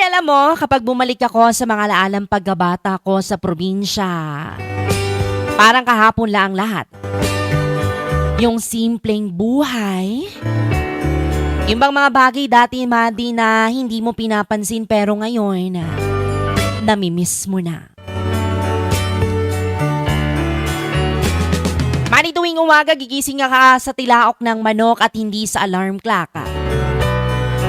alam mo, kapag bumalik ako sa mga laalang pagkabata ko sa probinsya, parang kahapon lang ang lahat. Yung simpleng buhay, yung bang mga bagay dati, Madi, na hindi mo pinapansin pero ngayon, namimiss mo na. Madi, tuwing umaga, gigising ka sa tilaok ng manok at hindi sa alarm clock.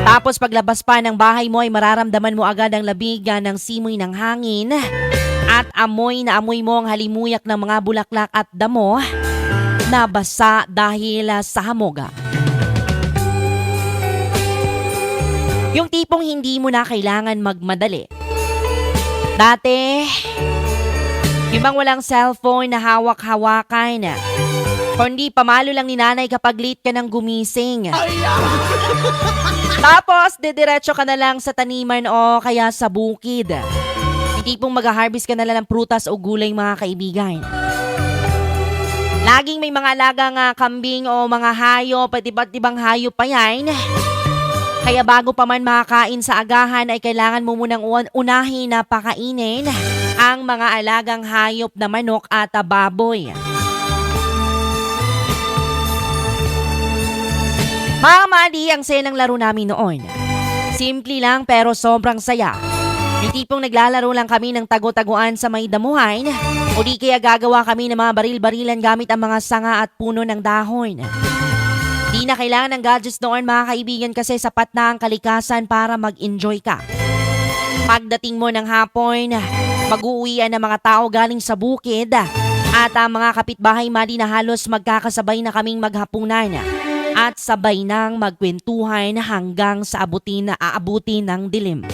Tapos paglabas pa ng bahay mo ay mararamdaman mo agad ang labig ng simoy ng hangin at amoy na amoy mo ang halimuyak ng mga bulaklak at damo na basa dahil sa hamog. Yung tipong hindi mo na kailangan magmadali. Dati, yung bang walang cellphone na hawak-hawakan, kundi pamalo lang ni nanay kapag late ka nang gumising. Tapos, didiretso ka na lang sa taniman o kaya sa bukid. Yung tipong mag-harvest ka na lang ng prutas o gulay, mga kaibigan. Laging may mga alagang kambing o mga hayop, pati iba't ibang hayop pa yan. Kaya bago pa man makakain sa agahan ay kailangan mo munang unahin na pakainin ang mga alagang hayop na manok at baboy. Mga Madi, ang saya ng laro namin noon. Simple lang pero sobrang saya. Yung tipong naglalaro lang kami ng tago-taguan sa may damuhan o di kaya gagawa kami ng mga baril-barilan gamit ang mga sanga at puno ng dahon. Di na kailangan ng gadgets noon, mga kaibigan, kasi sapat na ang kalikasan para mag-enjoy ka. Pagdating mo ng hapon, mag-uuwian ng mga tao galing sa bukid at ang mga kapitbahay, Madi, na halos magkakasabay na kaming maghapunan at sabay nang magkwentuhan hanggang sa aabutin ng dilim.